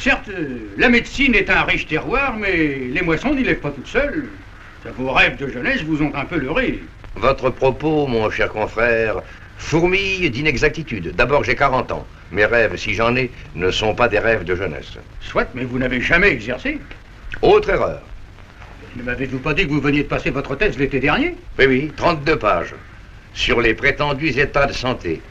Certes, la médecine est un riche terroir, mais les moissons n'y lèvent pas toutes seules. Vos rêves de jeunesse vous ont un peu leurré. Votre propos, mon cher confrère, fourmille d'inexactitude. D'abord, j'ai 40 ans. Mes rêves, si j'en ai, ne sont pas des rêves de jeunesse. Soit, mais vous n'avez jamais exercé. Autre erreur. Ne m'avez-vous pas dit que vous veniez de passer votre thèse l'été dernier? Oui, 32 pages. Sur les prétendus états de santé.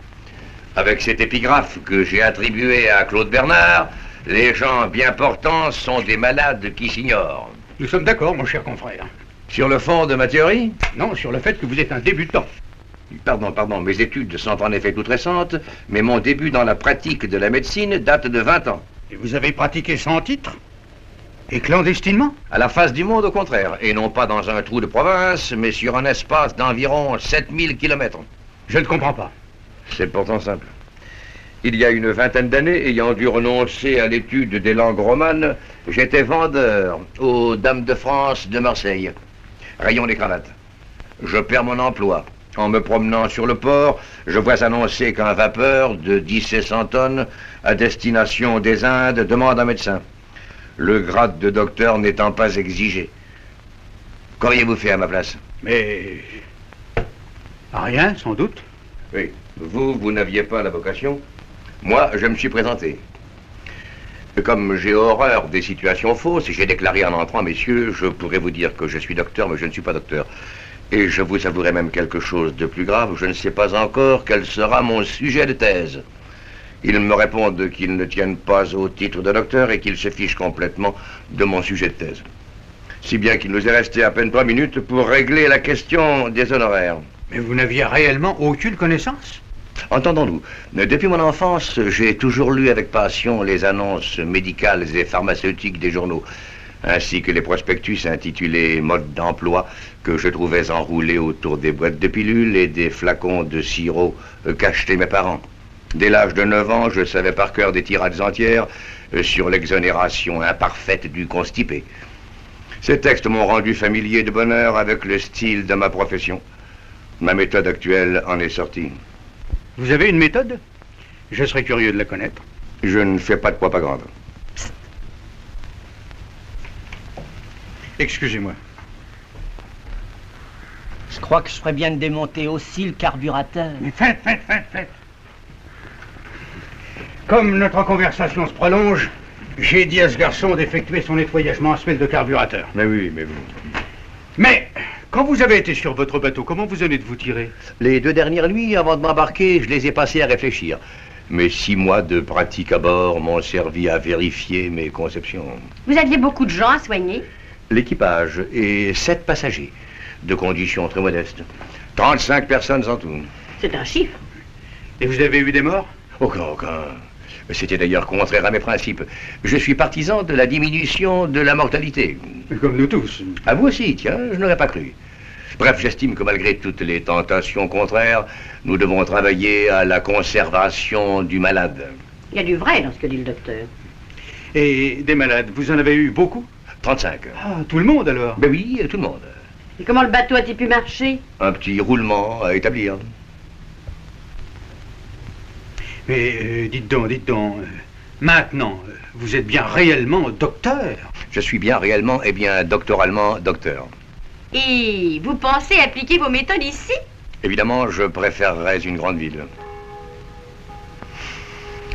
Avec cette épigraphe que j'ai attribuée à Claude Bernard, les gens bien portants sont des malades qui s'ignorent. Nous sommes d'accord, mon cher confrère. Sur le fond de ma théorie? Non, sur le fait que vous êtes un débutant. Pardon, mes études sont en effet toutes récentes, mais mon début dans la pratique de la médecine date de 20 ans. Et vous avez pratiqué sans titre? Et clandestinement? À la face du monde, au contraire, et non pas dans un trou de province, mais sur un espace d'environ 7000 kilomètres. Je ne comprends pas. C'est pourtant simple. Il y a une vingtaine d'années, ayant dû renoncer à l'étude des langues romanes, j'étais vendeur aux Dames de France de Marseille. Rayon des cravates. Je perds mon emploi. En me promenant sur le port, je vois annoncer qu'un vapeur de 1000 tonnes à destination des Indes demande un médecin. Le grade de docteur n'étant pas exigé. Qu'auriez-vous fait à ma place? Mais... rien, sans doute. Oui. Vous n'aviez pas la vocation. Moi, je me suis présenté. Comme j'ai horreur des situations fausses, j'ai déclaré en entrant, messieurs, je pourrais vous dire que je suis docteur, mais je ne suis pas docteur. Et je vous avouerai même quelque chose de plus grave, je ne sais pas encore quel sera mon sujet de thèse. Ils me répondent qu'ils ne tiennent pas au titre de docteur et qu'ils se fichent complètement de mon sujet de thèse. Si bien qu'il nous est resté à peine 3 minutes pour régler la question des honoraires. Mais vous n'aviez réellement aucune connaissance? Entendons-nous, depuis mon enfance, j'ai toujours lu avec passion les annonces médicales et pharmaceutiques des journaux, ainsi que les prospectus intitulés « Mode d'emploi » que je trouvais enroulés autour des boîtes de pilules et des flacons de sirop qu'achetaient mes parents. Dès l'âge de 9 ans, je savais par cœur des tirades entières sur l'exonération imparfaite du constipé. Ces textes m'ont rendu familier de bonheur avec le style de ma profession. Ma méthode actuelle en est sortie. Vous avez une méthode? Je serais curieux de la connaître. Je ne fais pas de propagande. Excusez-moi. Je crois que je ferais bien de démonter aussi le carburateur. Mais faites. Comme notre conversation se prolonge, j'ai dit à ce garçon d'effectuer son nettoyage mensuel de carburateur. Mais oui. Mais, quand vous avez été sur votre bateau, comment vous en êtes-vous tiré? Les 2 dernières nuits, avant de m'embarquer, je les ai passées à réfléchir. Mes 6 mois de pratique à bord m'ont servi à vérifier mes conceptions. Vous aviez beaucoup de gens à soigner? L'équipage et 7 passagers, de conditions très modestes. 35 personnes en tout. C'est un chiffre. Et vous avez eu des morts? Aucun. C'était d'ailleurs contraire à mes principes. Je suis partisan de la diminution de la mortalité. Comme nous tous. À vous aussi, tiens, je n'aurais pas cru. Bref, j'estime que malgré toutes les tentations contraires, nous devons travailler à la conservation du malade. Il y a du vrai dans ce que dit le docteur. Et des malades, vous en avez eu beaucoup? 35. Ah, tout le monde alors? Ben oui, tout le monde. Et comment le bateau a-t-il pu marcher? Un petit roulement à établir. Mais dites donc, maintenant, vous êtes bien réellement docteur? Je suis bien réellement et bien doctoralement docteur. Et vous pensez appliquer vos méthodes ici? Évidemment, je préférerais une grande ville.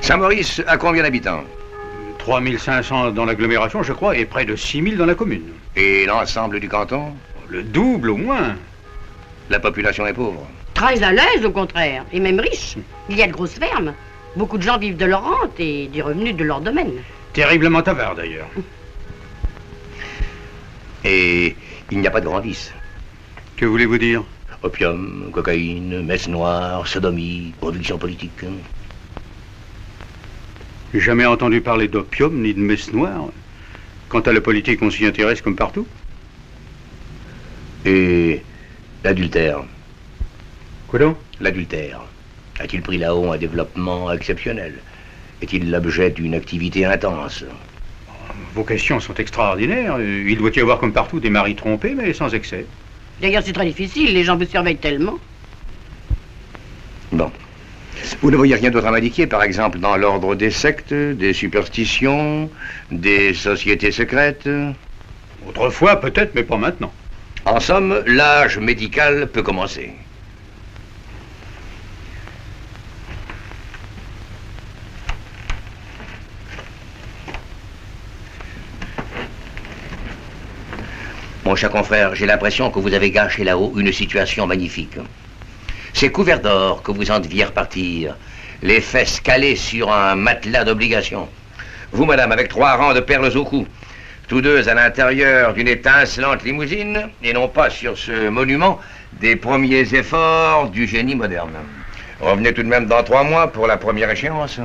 Saint-Maurice a combien d'habitants? 3500 dans l'agglomération, je crois, et près de 6000 dans la commune. Et l'ensemble du canton? Le double au moins. La population est pauvre. Très à l'aise, au contraire, et même riche. Il y a de grosses fermes. Beaucoup de gens vivent de leur rente et des revenus de leur domaine. Terriblement avare, d'ailleurs. Et il n'y a pas de grand vice. Que voulez-vous dire? Opium, cocaïne, messe noire, sodomie, conviction politique. J'ai jamais entendu parler d'opium ni de messe noire. Quant à la politique, on s'y intéresse comme partout. Et l'adultère? Quoi donc? L'adultère. A-t-il pris là-haut un développement exceptionnel? Est-il l'objet d'une activité intense? Vos questions sont extraordinaires. Il doit y avoir comme partout des maris trompés, mais sans excès. D'ailleurs, c'est très difficile, les gens vous surveillent tellement. Bon. Vous ne voyez rien d'autre à m'indiquer, par exemple, dans l'ordre des sectes, des superstitions, des sociétés secrètes? Autrefois, peut-être, mais pas maintenant. En somme, l'âge médical peut commencer. Mon cher confrère, j'ai l'impression que vous avez gâché là-haut une situation magnifique. C'est couvert d'or que vous en deviez repartir, les fesses calées sur un matelas d'obligation. Vous, madame, avec 3 rangs de perles au cou, tous deux à l'intérieur d'une étincelante limousine, et non pas sur ce monument des premiers efforts du génie moderne. Revenez tout de même dans 3 mois pour la première échéance.